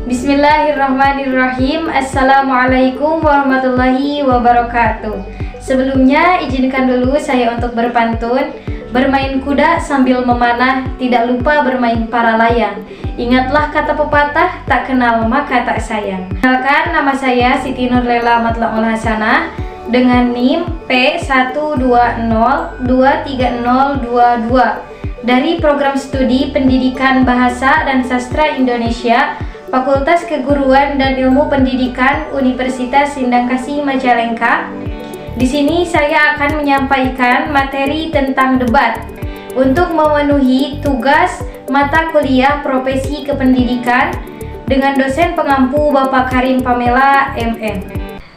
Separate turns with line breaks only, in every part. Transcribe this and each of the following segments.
Bismillahirrahmanirrahim. Assalamualaikum warahmatullahi wabarakatuh. Sebelumnya izinkan dulu saya untuk berpantun. Bermain kuda sambil memanah, tidak lupa bermain para layang. Ingatlah kata pepatah, tak kenal maka tak sayang. Kenalkan, nama saya Siti Nurlela Matlaul Hasanah dengan NIM P120230222 dari Program Studi Pendidikan Bahasa dan Sastra Indonesia, Fakultas Keguruan dan Ilmu Pendidikan Universitas Sindangkasih Majalengka. Di sini saya akan menyampaikan materi tentang debat untuk memenuhi tugas mata kuliah Profesi Kependidikan dengan dosen pengampu Bapak Karim Pamela MM.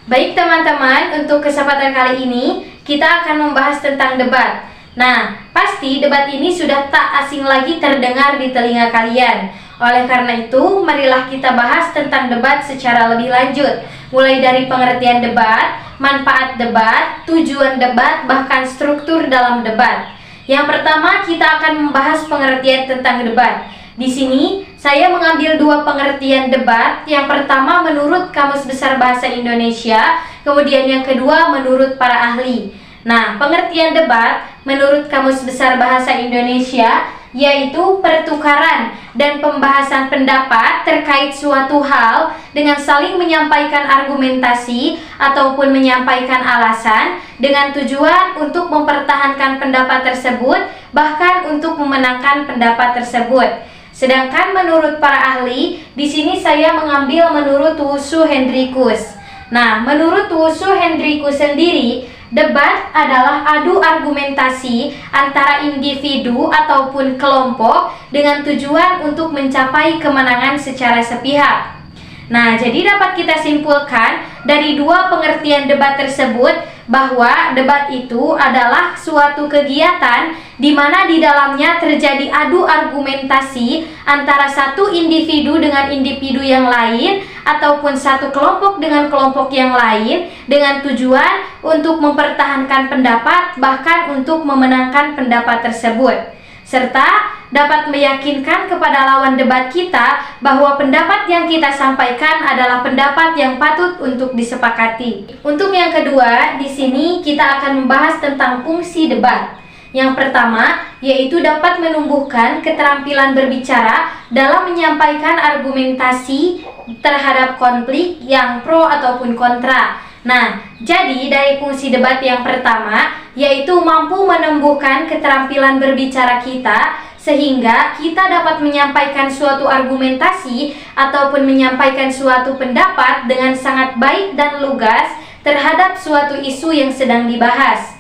Baik teman-teman, untuk kesempatan kali ini kita akan membahas tentang debat. Nah, pasti debat ini sudah tak asing lagi terdengar di telinga kalian. Oleh karena itu, marilah kita bahas tentang debat secara lebih lanjut, mulai dari pengertian debat, manfaat debat, tujuan debat, bahkan struktur dalam debat. Yang pertama, kita akan membahas pengertian tentang debat. Di sini, saya mengambil dua pengertian debat. Yang pertama menurut Kamus Besar Bahasa Indonesia, kemudian yang kedua menurut para ahli. Nah, pengertian debat menurut Kamus Besar Bahasa Indonesia yaitu pertukaran dan pembahasan pendapat terkait suatu hal dengan saling menyampaikan argumentasi ataupun menyampaikan alasan dengan tujuan untuk mempertahankan pendapat tersebut, bahkan untuk memenangkan pendapat tersebut. Sedangkan menurut para ahli, di sini saya mengambil menurut Wusu Hendrikus. Nah, menurut Wusu Hendrikus sendiri, debat adalah adu argumentasi antara individu ataupun kelompok dengan tujuan untuk mencapai kemenangan secara sepihak. Nah, jadi dapat kita simpulkan dari dua pengertian debat tersebut bahwa debat itu adalah suatu kegiatan di mana di dalamnya terjadi adu argumentasi antara satu individu dengan individu yang lain ataupun satu kelompok dengan kelompok yang lain dengan tujuan untuk mempertahankan pendapat, bahkan untuk memenangkan pendapat tersebut, serta dapat meyakinkan kepada lawan debat kita bahwa pendapat yang kita sampaikan adalah pendapat yang patut untuk disepakati. Untuk yang kedua, di sini kita akan membahas tentang fungsi debat. Yang pertama, yaitu dapat menumbuhkan keterampilan berbicara dalam menyampaikan argumentasi terhadap konflik yang pro ataupun kontra. Nah, jadi dari fungsi debat yang pertama, yaitu mampu menumbuhkan keterampilan berbicara kita sehingga kita dapat menyampaikan suatu argumentasi ataupun menyampaikan suatu pendapat dengan sangat baik dan lugas terhadap suatu isu yang sedang dibahas,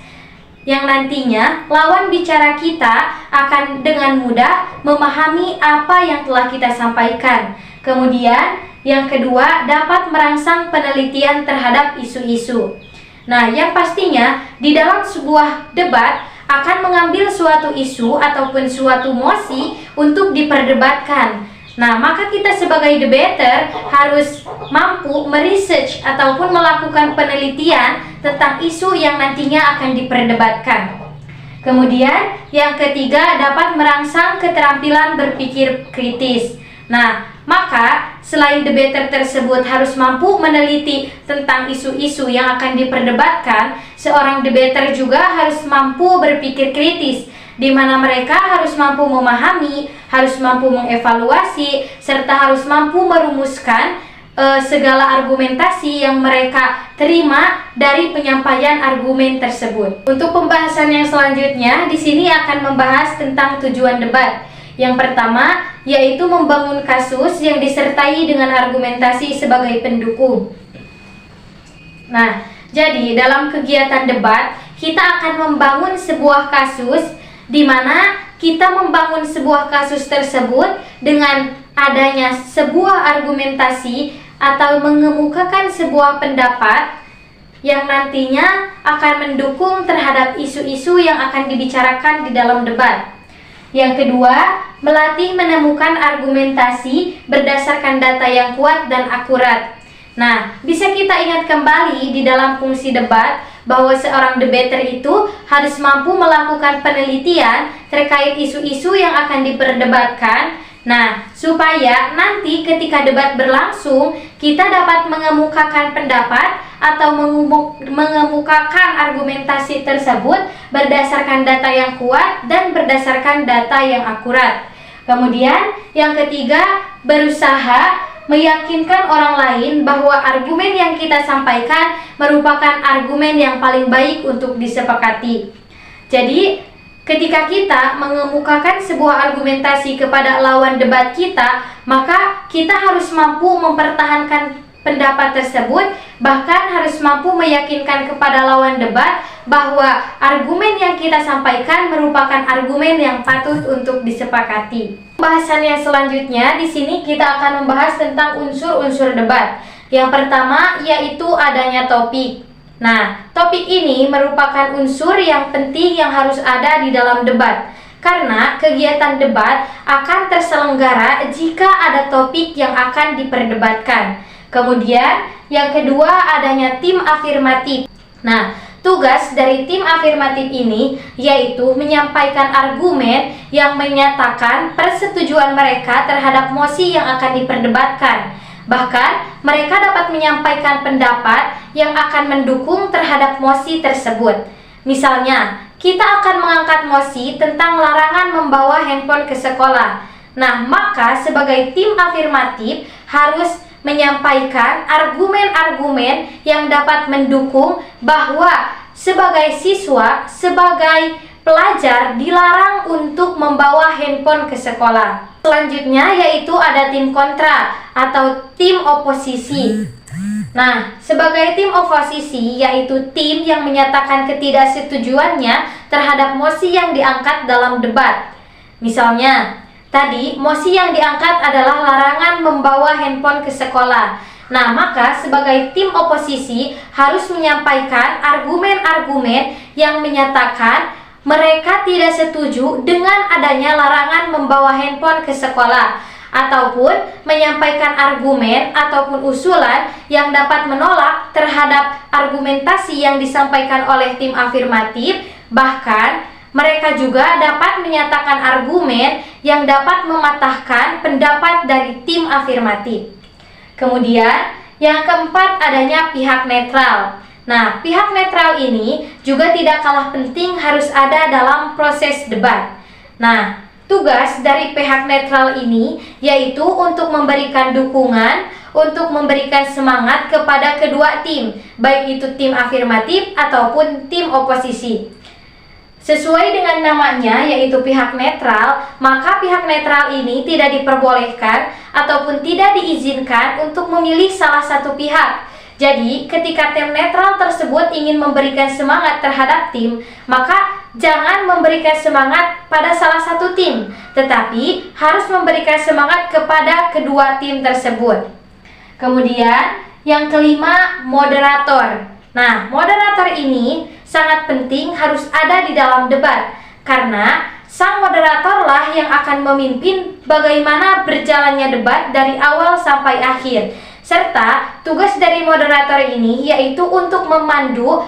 yang nantinya lawan bicara kita akan dengan mudah memahami apa yang telah kita sampaikan. Kemudian yang kedua, dapat merangsang penelitian terhadap isu-isu. Nah, yang pastinya di dalam sebuah debat akan mengambil suatu isu ataupun suatu mosi untuk diperdebatkan. Nah, maka kita sebagai debater harus mampu meresearch ataupun melakukan penelitian tentang isu yang nantinya akan diperdebatkan. Kemudian, yang ketiga, dapat merangsang keterampilan berpikir kritis. Nah, maka selain debater tersebut harus mampu meneliti tentang isu-isu yang akan diperdebatkan, seorang debater juga harus mampu berpikir kritis, di mana mereka harus mampu memahami, harus mampu mengevaluasi, serta harus mampu merumuskan segala argumentasi yang mereka terima dari penyampaian argumen tersebut. Untuk pembahasan yang selanjutnya, di sini akan membahas tentang tujuan debat. Yang pertama, yaitu membangun kasus yang disertai dengan argumentasi sebagai pendukung. Nah, jadi dalam kegiatan debat, kita akan membangun sebuah kasus di mana kita membangun sebuah kasus tersebut dengan adanya sebuah argumentasi atau mengemukakan sebuah pendapat yang nantinya akan mendukung terhadap isu-isu yang akan dibicarakan di dalam debat. Yang kedua, melatih menemukan argumentasi berdasarkan data yang kuat dan akurat. Nah, bisa kita ingat kembali di dalam fungsi debat bahwa seorang debater itu harus mampu melakukan penelitian terkait isu-isu yang akan diperdebatkan Nah, supaya nanti ketika debat berlangsung, kita dapat mengemukakan pendapat atau mengemukakan argumentasi tersebut berdasarkan data yang kuat dan berdasarkan data yang akurat. Kemudian, yang ketiga, berusaha meyakinkan orang lain bahwa argumen yang kita sampaikan merupakan argumen yang paling baik untuk disepakati. Jadi, ketika kita mengemukakan sebuah argumentasi kepada lawan debat kita, maka kita harus mampu mempertahankan pendapat tersebut, bahkan harus mampu meyakinkan kepada lawan debat bahwa argumen yang kita sampaikan merupakan argumen yang patut untuk disepakati. Pembahasan yang selanjutnya di sini kita akan membahas tentang unsur-unsur debat. Yang pertama yaitu adanya topik. Nah, topik ini merupakan unsur yang penting yang harus ada di dalam debat. Karena kegiatan debat akan terselenggara jika ada topik yang akan diperdebatkan. Kemudian, yang kedua adanya tim afirmatif. Nah, tugas dari tim afirmatif ini yaitu menyampaikan argumen yang menyatakan persetujuan mereka terhadap mosi yang akan diperdebatkan. Bahkan, mereka dapat menyampaikan pendapat yang akan mendukung terhadap mosi tersebut. Misalnya, kita akan mengangkat mosi tentang larangan membawa handphone ke sekolah. Nah, maka sebagai tim afirmatif harus menyampaikan argumen-argumen yang dapat mendukung bahwa sebagai siswa, sebagai pelajar dilarang untuk membawa handphone ke sekolah. Selanjutnya yaitu ada tim kontra atau tim oposisi. Nah, sebagai tim oposisi yaitu tim yang menyatakan ketidaksetujuannya terhadap mosi yang diangkat dalam debat. Misalnya, tadi mosi yang diangkat adalah larangan membawa handphone ke sekolah. Nah, maka sebagai tim oposisi harus menyampaikan argumen-argumen yang menyatakan mereka tidak setuju dengan adanya larangan membawa handphone ke sekolah, ataupun menyampaikan argumen ataupun usulan yang dapat menolak terhadap argumentasi yang disampaikan oleh tim afirmatif. Bahkan mereka juga dapat menyatakan argumen yang dapat mematahkan pendapat dari tim afirmatif. Kemudian yang keempat adanya pihak netral. Nah, pihak netral ini juga tidak kalah penting harus ada dalam proses debat. Nah, tugas dari pihak netral ini yaitu untuk memberikan dukungan, untuk memberikan semangat kepada kedua tim, baik itu tim afirmatif ataupun tim oposisi. Sesuai dengan namanya yaitu pihak netral, maka pihak netral ini tidak diperbolehkan ataupun tidak diizinkan untuk memilih salah satu pihak. Jadi, ketika tim netral tersebut ingin memberikan semangat terhadap tim, maka jangan memberikan semangat pada salah satu tim, tetapi harus memberikan semangat kepada kedua tim tersebut. Kemudian, yang kelima, moderator. Nah, moderator ini sangat penting harus ada di dalam debat, karena sang moderatorlah yang akan memimpin bagaimana berjalannya debat dari awal sampai akhir. Serta tugas dari moderator ini yaitu untuk memandu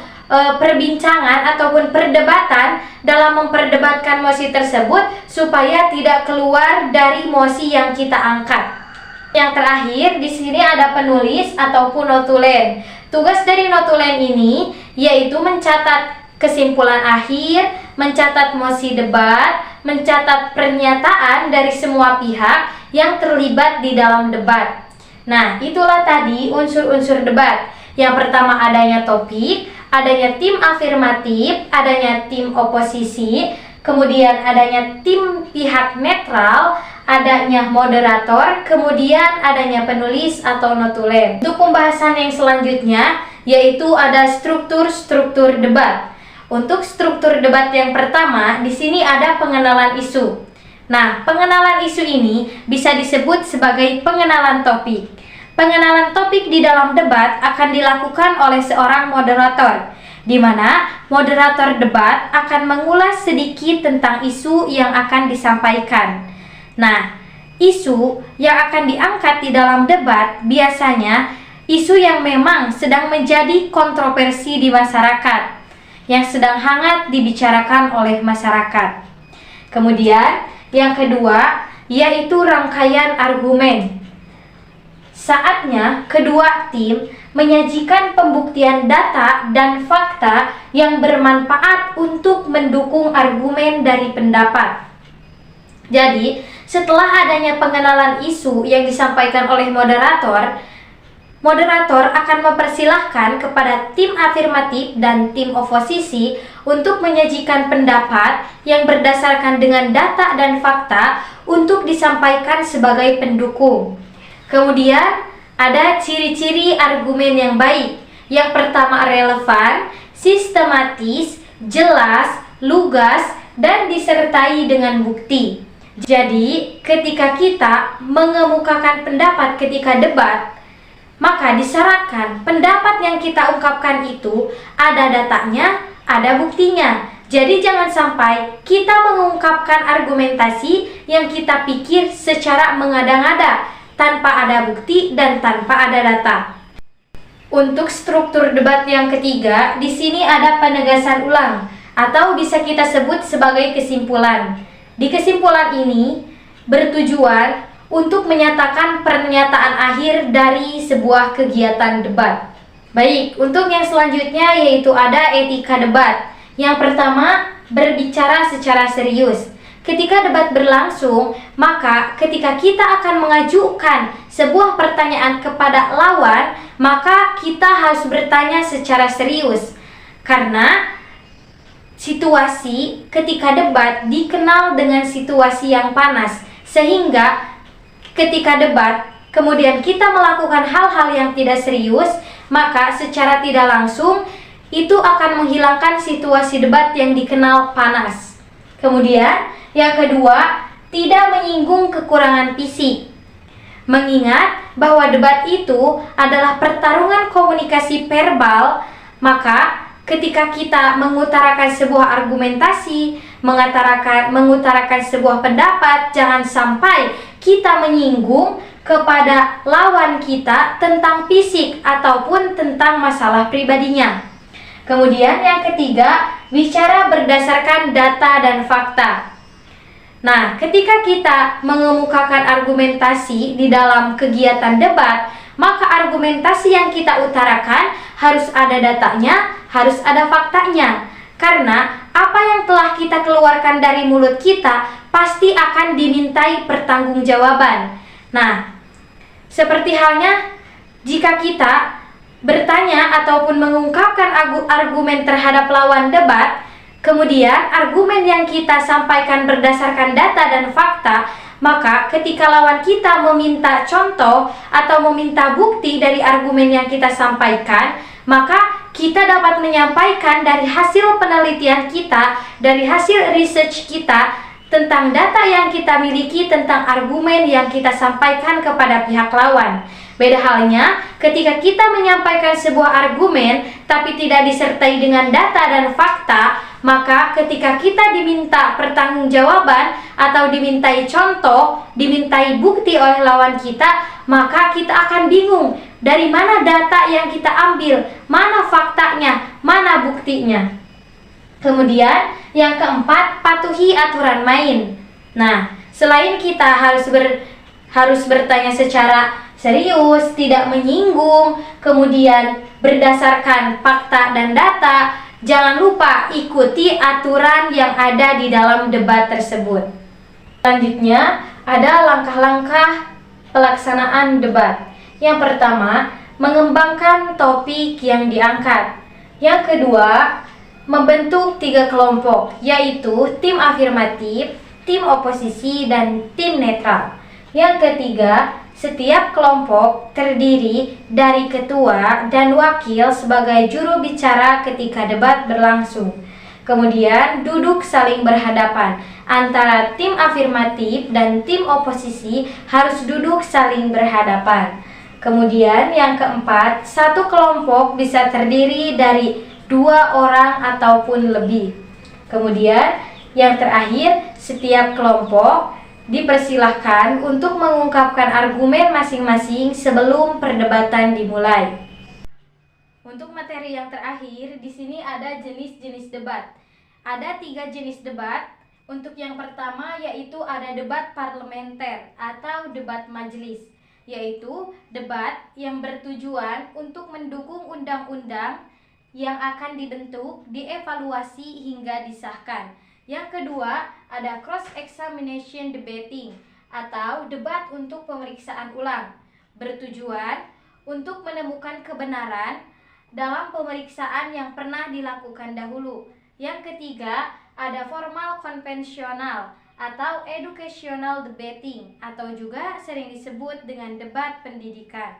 perbincangan ataupun perdebatan dalam memperdebatkan mosi tersebut supaya tidak keluar dari mosi yang kita angkat. Yang terakhir di sini ada penulis ataupun notulen. Tugas dari notulen ini yaitu mencatat kesimpulan akhir, mencatat mosi debat, mencatat pernyataan dari semua pihak yang terlibat di dalam debat. Nah, itulah tadi unsur-unsur debat. Yang pertama adanya topik, adanya tim afirmatif, adanya tim oposisi, kemudian adanya tim pihak netral, adanya moderator, kemudian adanya penulis atau notulen. Untuk pembahasan yang selanjutnya yaitu ada struktur-struktur debat. Untuk struktur debat yang pertama, di sini ada pengenalan isu. Nah, pengenalan isu ini bisa disebut sebagai pengenalan topik. Pengenalan topik di dalam debat akan dilakukan oleh seorang moderator, di mana moderator debat akan mengulas sedikit tentang isu yang akan disampaikan. Nah, isu yang akan diangkat di dalam debat biasanya isu yang memang sedang menjadi kontroversi di masyarakat, yang sedang hangat dibicarakan oleh masyarakat. Kemudian, yang kedua, yaitu rangkaian argumen. Saatnya kedua tim menyajikan pembuktian data dan fakta yang bermanfaat untuk mendukung argumen dari pendapat. Jadi, setelah adanya pengenalan isu yang disampaikan oleh moderator akan mempersilahkan kepada tim afirmatif dan tim oposisi untuk menyajikan pendapat yang berdasarkan dengan data dan fakta untuk disampaikan sebagai pendukung. Kemudian, ada ciri-ciri argumen yang baik. Yang pertama, relevan, sistematis, jelas, lugas, dan disertai dengan bukti. Jadi, ketika kita mengemukakan pendapat ketika debat, maka disyaratkan pendapat yang kita ungkapkan itu ada datanya, ada buktinya. Jadi jangan sampai kita mengungkapkan argumentasi yang kita pikir secara mengada-ngada, tanpa ada bukti dan tanpa ada data. Untuk struktur debat yang ketiga, di sini ada penegasan ulang atau bisa kita sebut sebagai kesimpulan. Di kesimpulan ini bertujuan untuk menyatakan pernyataan akhir dari sebuah kegiatan debat. Baik, untuk yang selanjutnya yaitu ada etika debat. Yang pertama, berbicara secara serius. Ketika debat berlangsung, maka ketika kita akan mengajukan sebuah pertanyaan kepada lawan, maka kita harus bertanya secara serius. Karena situasi ketika debat dikenal dengan situasi yang panas, sehingga ketika debat kemudian kita melakukan hal-hal yang tidak serius, maka secara tidak langsung itu akan menghilangkan situasi debat yang dikenal panas. Kemudian yang kedua, tidak menyinggung kekurangan fisik. Mengingat bahwa debat itu adalah pertarungan komunikasi verbal, maka ketika kita mengutarakan sebuah argumentasi, mengutarakan sebuah pendapat, jangan sampai kita menyinggung kepada lawan kita tentang fisik ataupun tentang masalah pribadinya. Kemudian yang ketiga, bicara berdasarkan data dan fakta. Nah, ketika kita mengemukakan argumentasi di dalam kegiatan debat, maka argumentasi yang kita utarakan harus ada datanya, harus ada faktanya. Karena apa yang telah kita keluarkan dari mulut kita pasti akan dimintai pertanggungjawaban. Nah, seperti halnya jika kita bertanya ataupun mengungkapkan argumen terhadap lawan debat, kemudian argumen yang kita sampaikan berdasarkan data dan fakta, maka ketika lawan kita meminta contoh atau meminta bukti dari argumen yang kita sampaikan, maka kita dapat menyampaikan dari hasil penelitian kita, dari hasil research kita tentang data yang kita miliki tentang argumen yang kita sampaikan kepada pihak lawan. Beda halnya ketika kita menyampaikan sebuah argumen tapi tidak disertai dengan data dan fakta, maka ketika kita diminta pertanggungjawaban atau dimintai contoh, dimintai bukti oleh lawan kita, maka kita akan bingung dari mana data yang kita ambil, mana faktanya, mana buktinya. Kemudian yang keempat, patuhi aturan main. Nah, selain kita harus bertanya secara serius, tidak menyinggung, kemudian berdasarkan fakta dan data, jangan lupa ikuti aturan yang ada di dalam debat tersebut. Selanjutnya, ada langkah-langkah pelaksanaan debat. Yang pertama, mengembangkan topik yang diangkat. Yang kedua, membentuk 3 kelompok, yaitu tim afirmatif, tim oposisi, dan tim netral. Yang ketiga, setiap kelompok terdiri dari ketua dan wakil sebagai juru bicara ketika debat berlangsung. Kemudian duduk saling berhadapan. Antara tim afirmatif dan tim oposisi harus duduk saling berhadapan. Kemudian yang keempat, satu kelompok bisa terdiri dari 2 orang ataupun lebih. Kemudian yang terakhir, setiap kelompok dipersilahkan untuk mengungkapkan argumen masing-masing sebelum perdebatan dimulai. Untuk materi yang terakhir, di sini ada jenis-jenis debat. Ada 3 jenis debat, Untuk yang pertama yaitu ada debat parlementer atau debat majelis, yaitu debat yang bertujuan untuk mendukung undang-undang yang akan dibentuk, dievaluasi hingga disahkan. Yang kedua ada cross examination debating atau debat untuk pemeriksaan ulang, bertujuan untuk menemukan kebenaran dalam pemeriksaan yang pernah dilakukan dahulu. Yang ketiga ada formal konvensional atau educational debating atau juga sering disebut dengan debat pendidikan.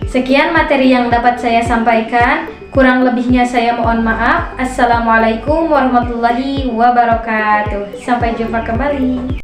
Sekian materi yang dapat saya sampaikan, kurang lebihnya saya mohon maaf. Assalamualaikum warahmatullahi wabarakatuh. Sampai jumpa kembali.